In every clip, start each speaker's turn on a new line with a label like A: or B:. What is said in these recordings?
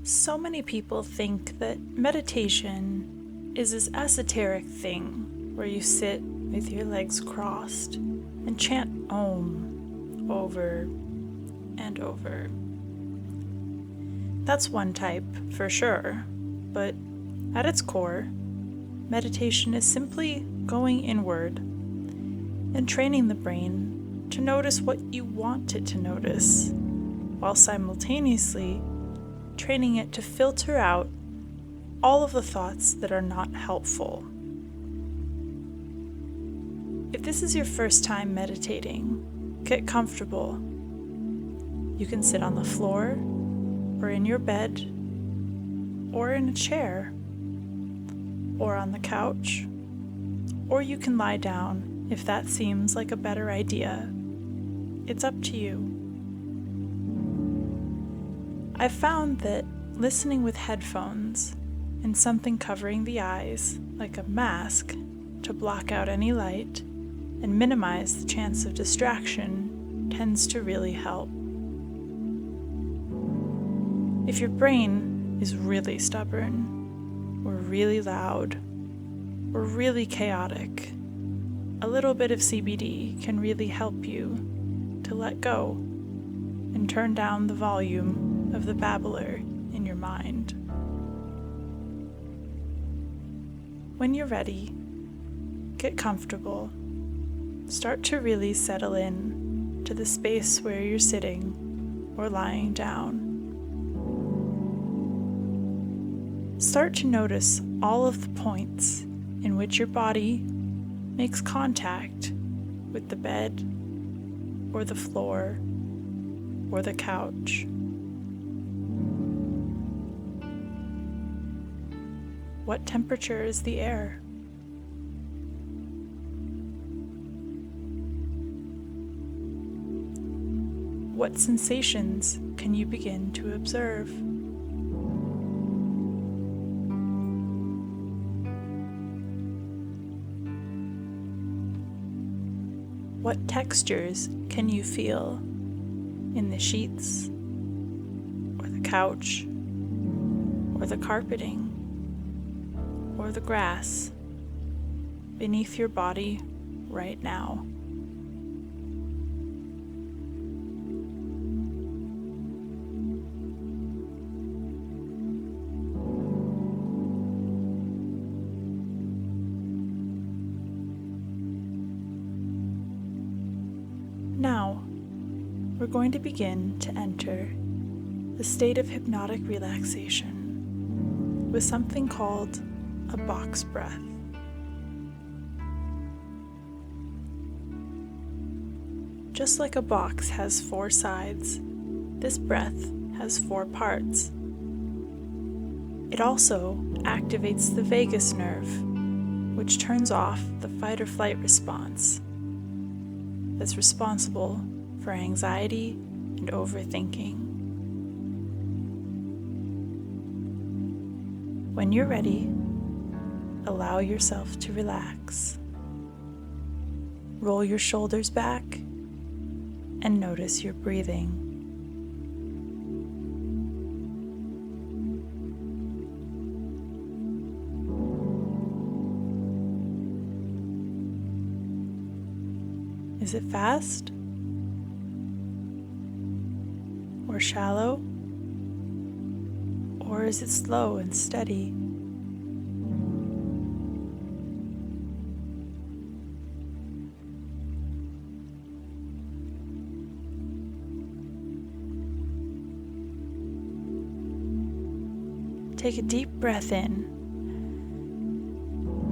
A: So many people think that meditation is this esoteric thing where you sit with your legs crossed and chant Om over and over. That's one type, for sure, but at its core, meditation is simply going inward and training the brain to notice what you want it to notice, while simultaneously training it to filter out all of the thoughts that are not helpful. If this is your first time meditating, get comfortable. You can sit on the floor, or in your bed, or in a chair, or on the couch, or you can lie down if that seems like a better idea. It's up to you. I've found that listening with headphones and something covering the eyes, like a mask, to block out any light and minimize the chance of distraction tends to really help. If your brain is really stubborn, or really loud, or really chaotic, a little bit of CBD can really help you to let go and turn down the volume of the babbler in your mind. When you're ready, get comfortable. Start to really settle in to the space where you're sitting or lying down. Start to notice all of the points in which your body makes contact with the bed or the floor or the couch. What temperature is the air? What sensations can you begin to observe? What textures can you feel in the sheets, or the couch, or the carpeting, or the grass beneath your body right now? Now, we're going to begin to enter the state of hypnotic relaxation with something called a box breath. Just like a box has 4 sides, this breath has 4 parts. It also activates the vagus nerve, which turns off the fight or flight response that's responsible for anxiety and overthinking. When you're ready, allow yourself to relax. Roll your shoulders back and notice your breathing. Is it fast? Or shallow? Or is it slow and steady? Take a deep breath in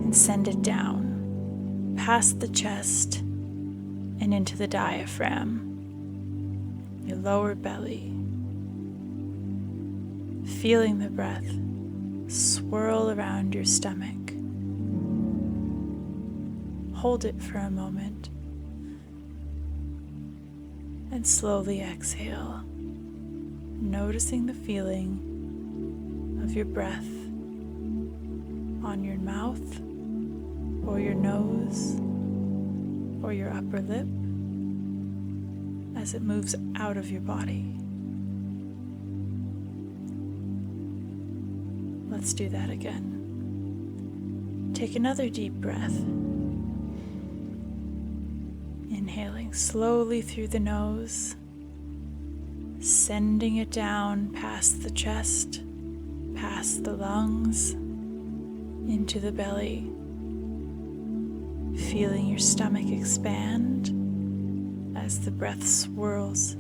A: and send it down, past the chest and into the diaphragm, your lower belly. Feeling the breath swirl around your stomach. Hold it for a moment and slowly exhale, noticing the feeling of your breath on your mouth or your nose or your upper lip as it moves out of your body. Let's do that again. Take another deep breath. Inhaling slowly through the nose, sending it down past the chest, past the lungs, into the belly. Feeling your stomach expand as the breath swirls.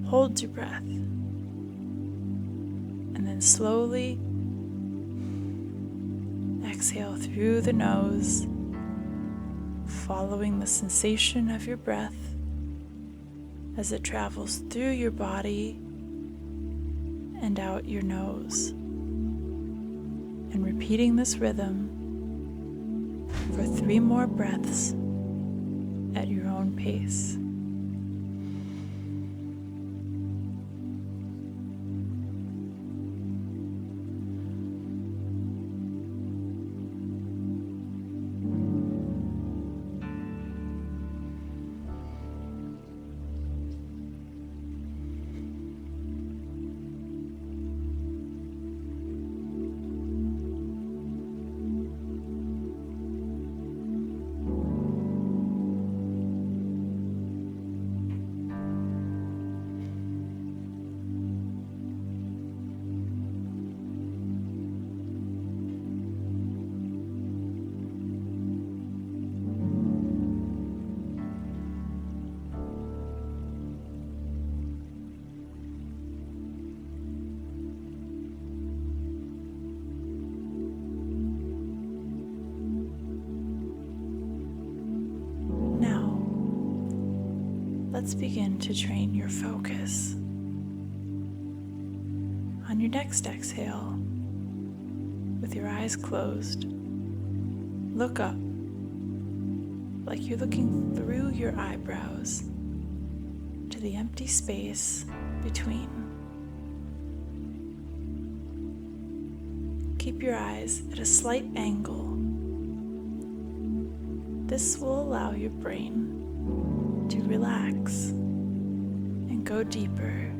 A: Hold your breath, and then slowly exhale through the nose, following the sensation of your breath as it travels through your body and out your nose. And repeating this rhythm for 3 more breaths at your own pace. Let's begin to train your focus. On your next exhale, with your eyes closed, look up like you're looking through your eyebrows to the empty space between. Keep your eyes at a slight angle. This will allow your brain to relax and go deeper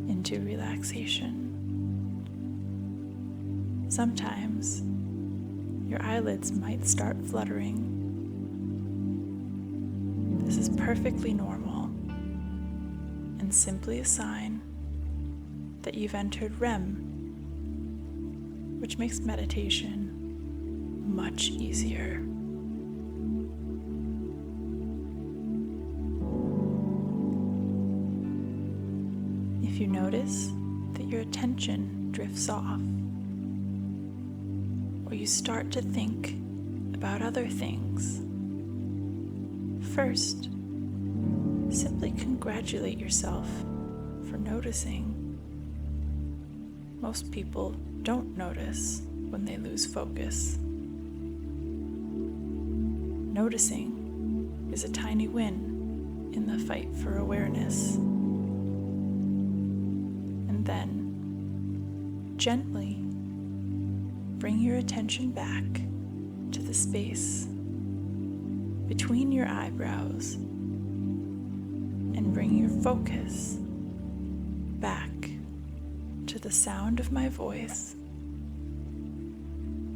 A: into relaxation. Sometimes your eyelids might start fluttering. This is perfectly normal and simply a sign that you've entered REM, which makes meditation much easier. If you notice that your attention drifts off, or you start to think about other things, first, simply congratulate yourself for noticing. Most people don't notice when they lose focus. Noticing is a tiny win in the fight for awareness. And then, gently bring your attention back to the space between your eyebrows and bring your focus back to the sound of my voice,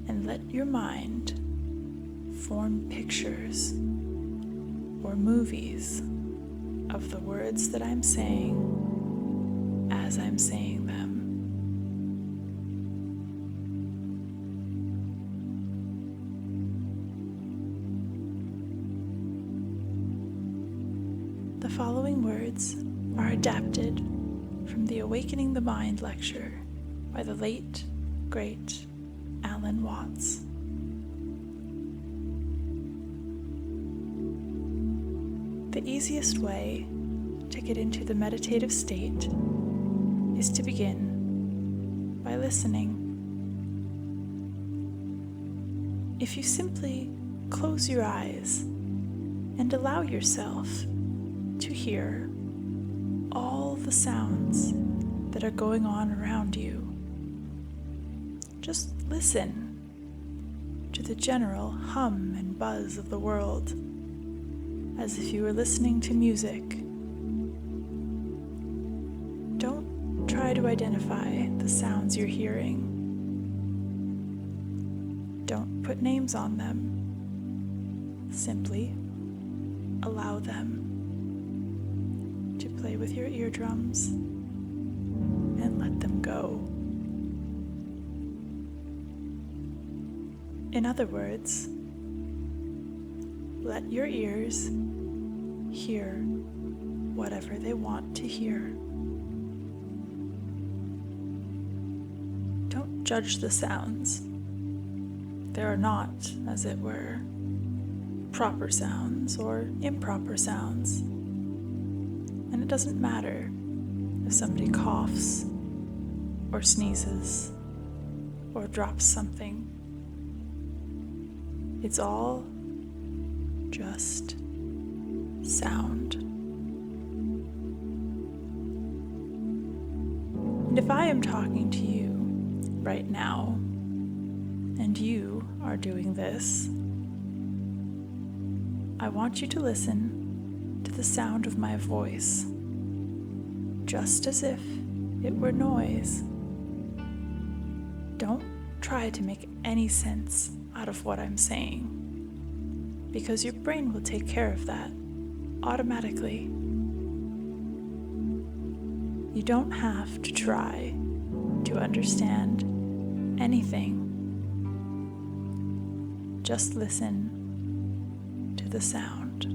A: and let your mind form pictures or movies of the words that I'm saying as I'm saying them. The following words are adapted from the Awakening the Mind lecture by the late, great Alan Watts. The easiest way to get into the meditative state is to begin by listening. If you simply close your eyes and allow yourself to hear all the sounds that are going on around you, just listen to the general hum and buzz of the world as if you were listening to music. Don't try to identify the sounds you're hearing. Don't put names on them. Simply allow them to play with your eardrums and let them go. In other words, let your ears hear whatever they want to hear. Don't judge the sounds. There are not, as it were, proper sounds or improper sounds. And it doesn't matter if somebody coughs or sneezes or drops something. It's all just sound. And if I am talking to you right now, and you are doing this, I want you to listen to the sound of my voice, just as if it were noise. Don't try to make any sense out of what I'm saying, because your brain will take care of that automatically. You don't have to try to understand anything. Just listen to the sound.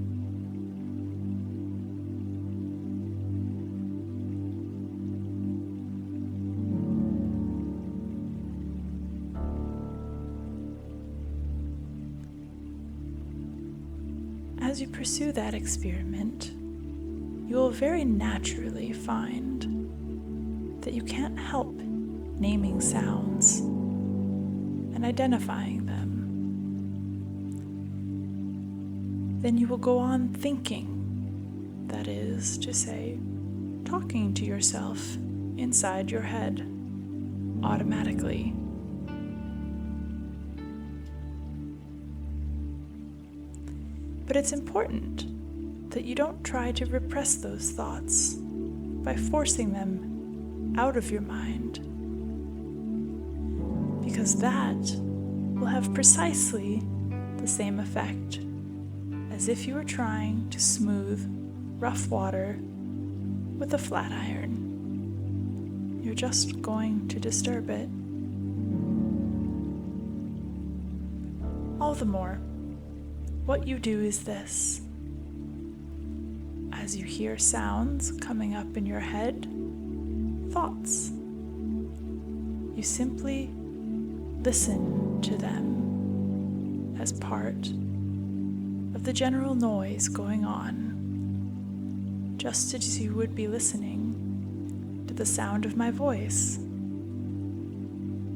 A: As you pursue that experiment, you will very naturally find that you can't help naming sounds and identifying them. Then you will go on thinking, that is to say, talking to yourself inside your head automatically. But it's important that you don't try to repress those thoughts by forcing them out of your mind, because that will have precisely the same effect as if you were trying to smooth rough water with a flat iron. You're just going to disturb it. All the more, what you do is this. As you hear sounds coming up in your head, thoughts, you simply listen to them as part of the general noise going on, just as you would be listening to the sound of my voice,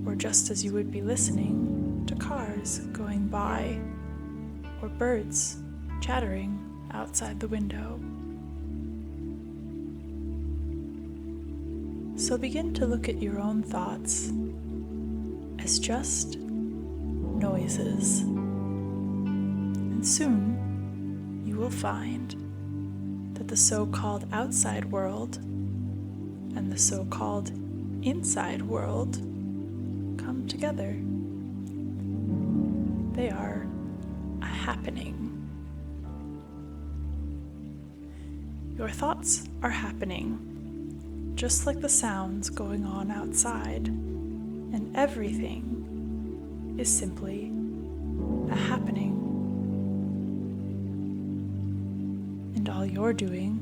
A: or just as you would be listening to cars going by, or birds chattering outside the window. So begin to look at your own thoughts as just noises. And soon you will find that the so-called outside world and the so-called inside world come together. They are a happening. Your thoughts are happening, just like the sounds going on outside, and everything is simply a happening. And all you're doing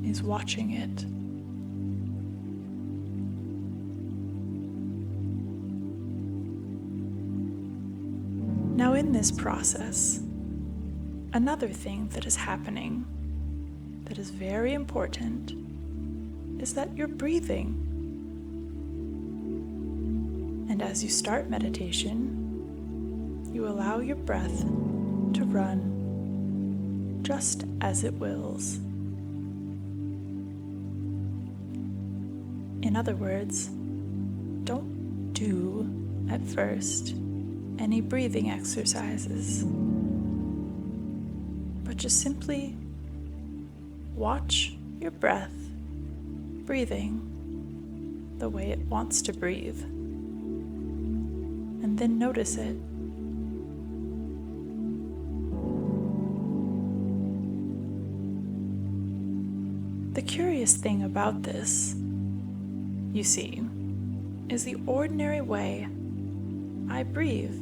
A: is watching it. Now, in this process, another thing that is happening that is very important is that you're breathing. And as you start meditation, you allow your breath to run just as it wills. In other words, don't do at first any breathing exercises, but just simply watch your breath breathing the way it wants to breathe, and then notice it. The curious thing about this, you see, is the ordinary way I breathe,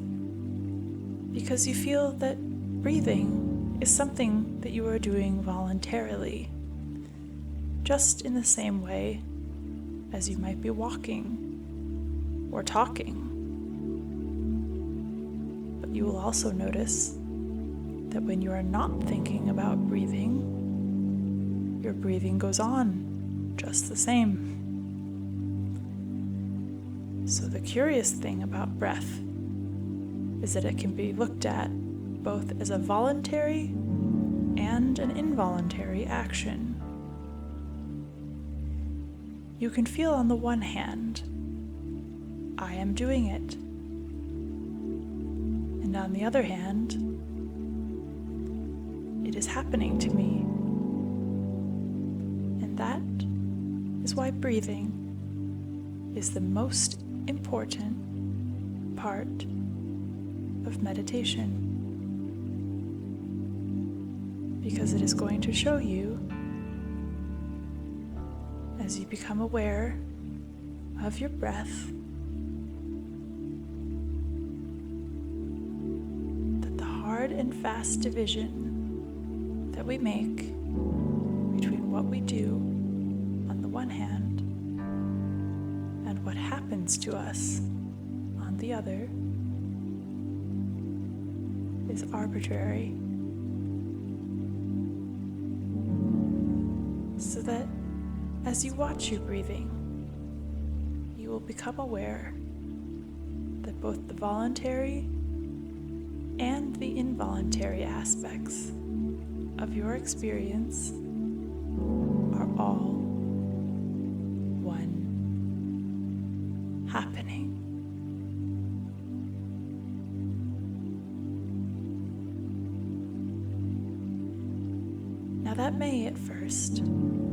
A: because you feel that breathing is something that you are doing voluntarily, just in the same way as you might be walking or talking. But you will also notice that when you are not thinking about breathing, your breathing goes on just the same. So the curious thing about breath is that it can be looked at both as a voluntary and an involuntary action. You can feel on the one hand, I am doing it. And on the other hand, it is happening to me. And that is why breathing is the most important part of meditation. Because it is going to show you, as you become aware of your breath, that the hard and fast division that we make between what we do on the one hand and what happens to us on the other is arbitrary. So that as you watch your breathing, you will become aware that both the voluntary and the involuntary aspects of your experience are all one happening. Now that may at first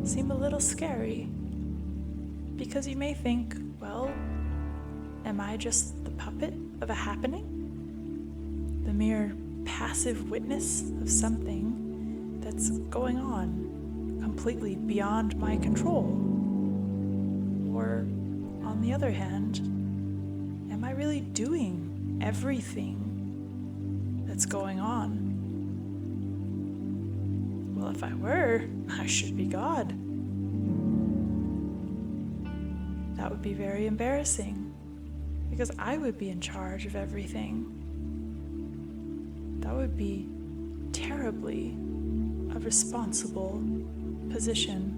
A: seem a little scary, because you may think, well, am I just the puppet of a happening? The mere passive witness of something that's going on completely beyond my control? Or, on the other hand, am I really doing everything that's going on? Well, if I were, I should be God. That would be very embarrassing, because I would be in charge of everything. That would be terribly a responsible position.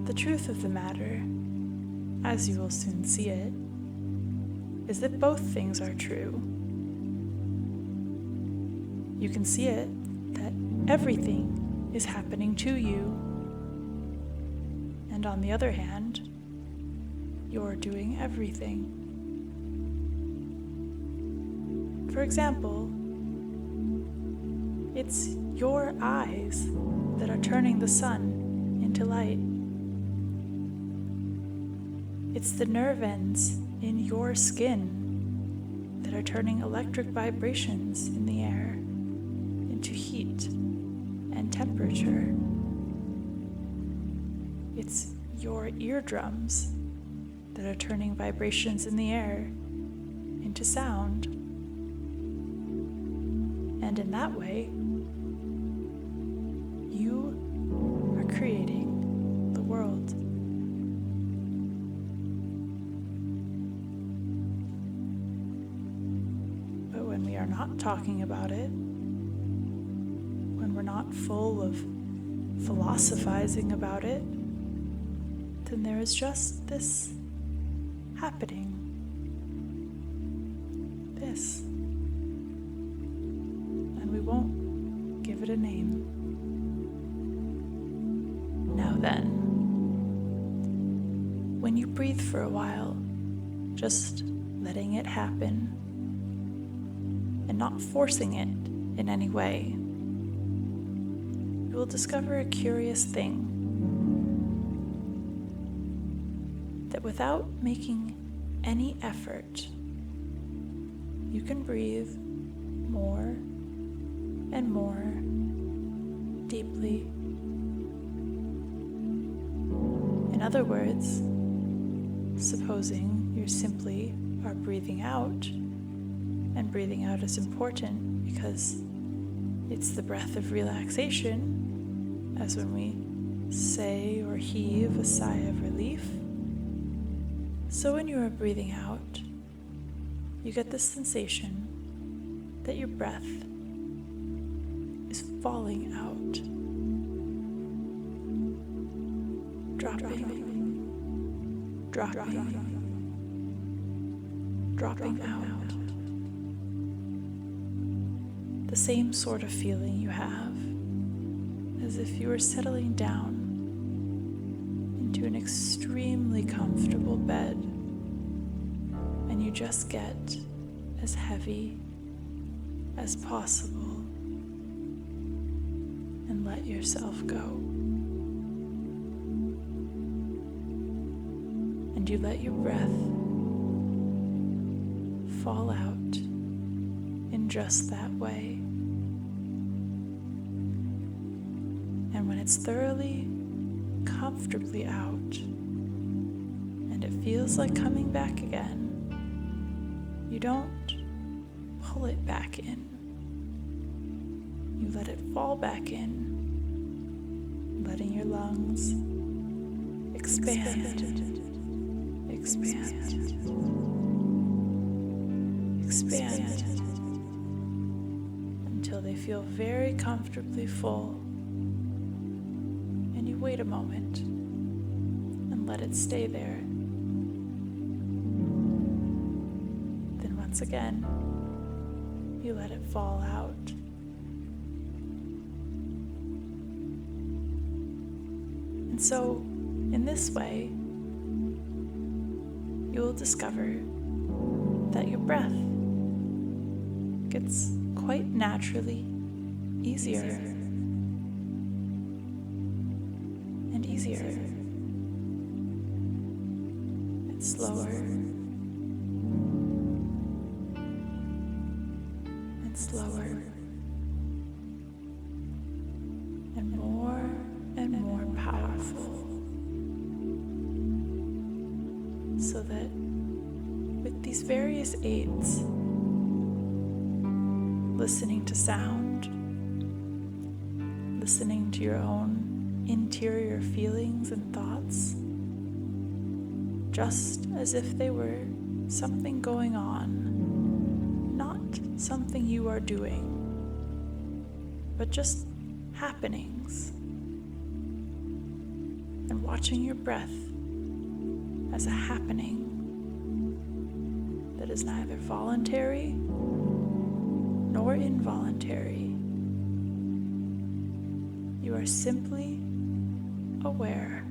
A: The truth of the matter, as you will soon see it, is that both things are true. You can see it that everything is happening to you, and on the other hand, you're doing everything. For example, it's your eyes that are turning the sun into light. It's the nerve ends in your skin that are turning electric vibrations in the air into heat and temperature. It's your eardrums that are turning vibrations in the air into sound. And in that way, you are creating the world. But when we are not talking about it, when we're not full of philosophizing about it, then there is just this happening. This. And we won't give it a name. Now then, when you breathe for a while, just letting it happen and not forcing it in any way, you will discover a curious thing. That without making any effort, you can breathe more and more deeply. In other words, supposing you simply are breathing out, and breathing out is important because it's the breath of relaxation, as when we say or heave a sigh of relief. So when you are breathing out, you get the sensation that your breath is falling out, dropping out. The same sort of feeling you have as if you were settling down into an extremely comfortable bed, and you just get as heavy as possible and let yourself go. And you let your breath fall out in just that way. And when it's thoroughly, comfortably out, and it feels like coming back again, you don't pull it back in. You let it fall back in, letting your lungs expand, until they feel very comfortably full. And you wait a moment and let it stay there. Then once again, you let it fall out. And so, in this way, you will discover that your breath gets quite naturally easier and easier and slower and slower and more powerful, so that with these various aids, listening to sound, listening to your own interior feelings and thoughts, just as if they were something going on, not something you are doing, but just happenings, and watching your breath as a happening that is neither voluntary nor involuntary. You are simply aware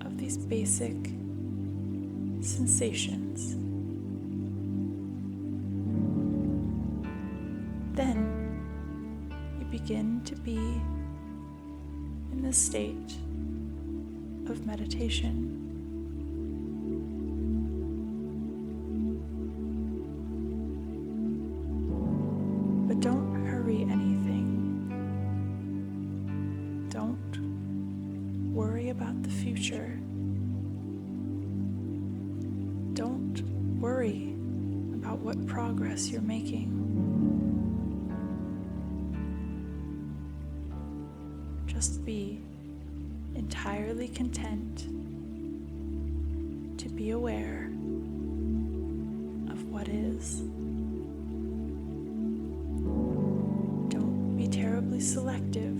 A: of these basic sensations. Then you begin to be in the state of meditation. But don't hurry anything. Don't worry about the future. Don't worry about what progress you're making. Just be entirely content to be aware of what is. Don't be terribly selective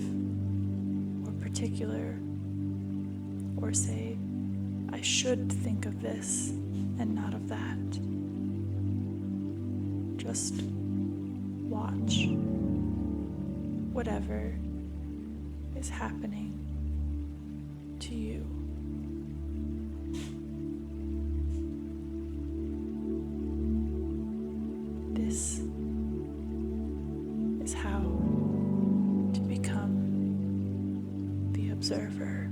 A: or particular, or say, I should think of this and not of that. Just watch whatever is happening to you. This is how to become observer.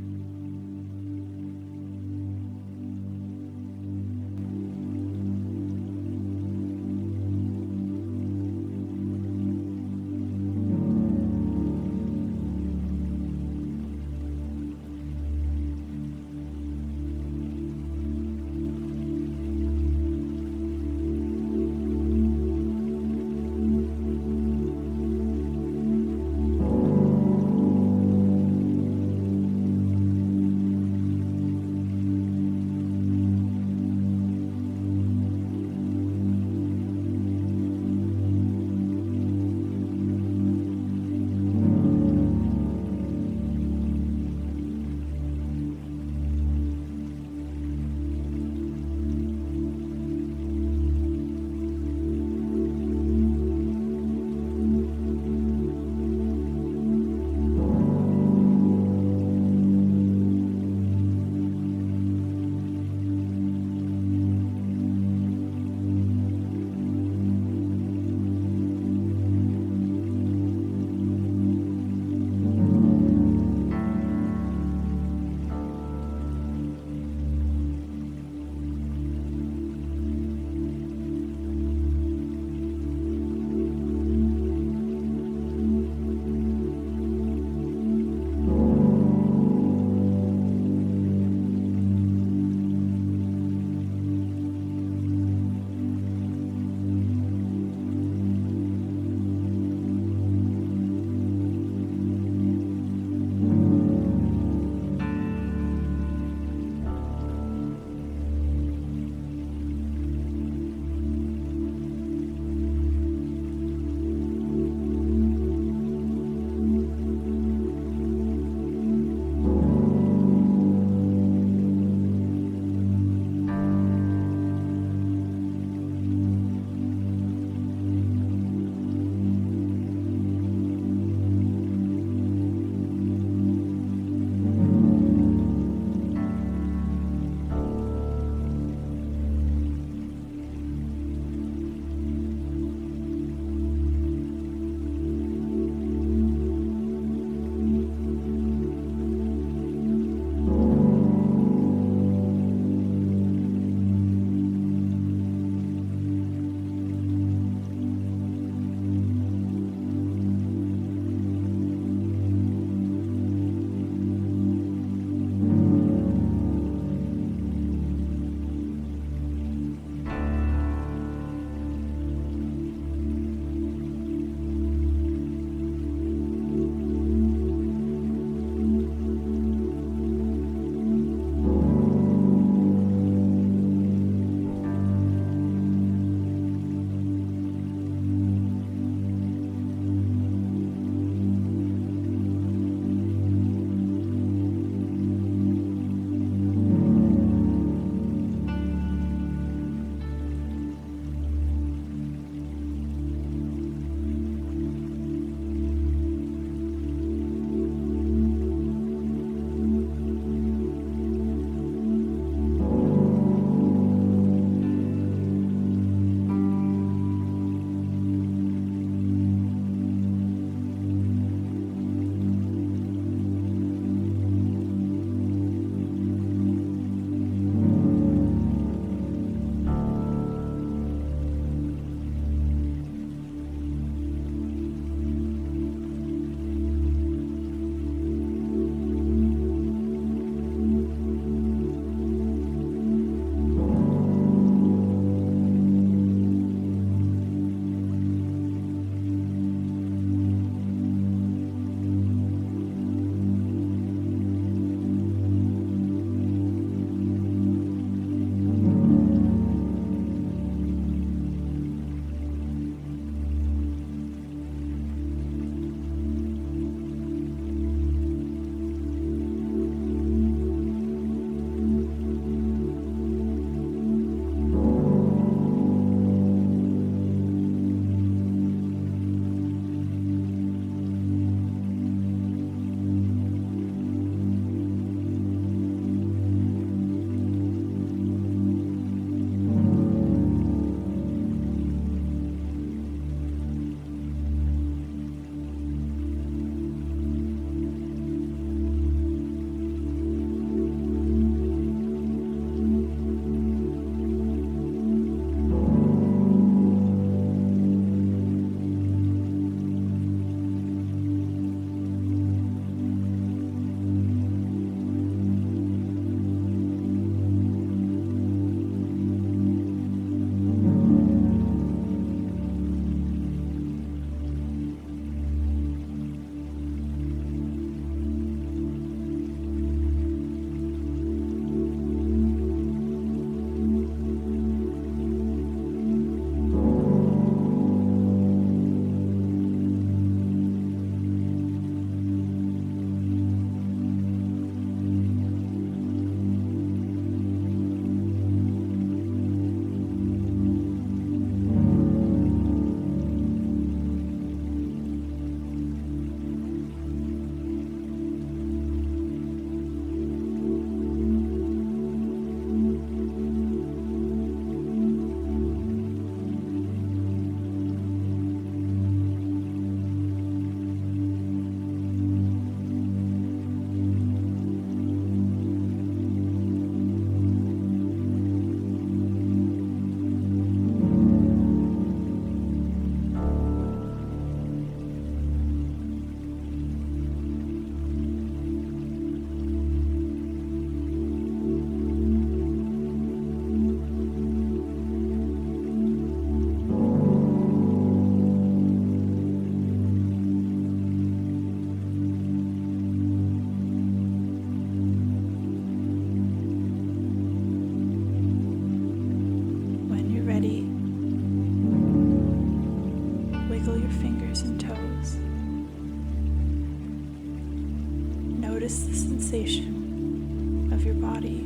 A: Notice the sensation of your body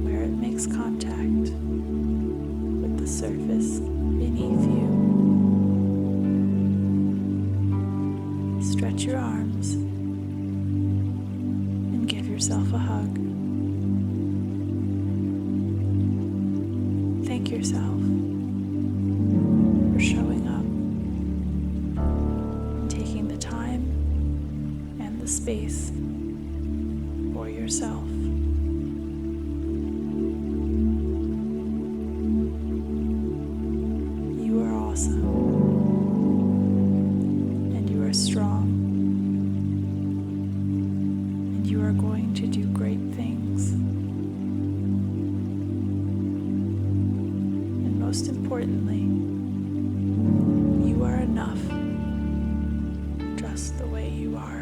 A: where it makes contact with the surface beneath you. Stretch your arms and give yourself a hug. Thank yourself for showing up and taking the time and the space for yourself. You are awesome, and you are strong, and you are going to do great things. And most importantly, you are enough just the way you are.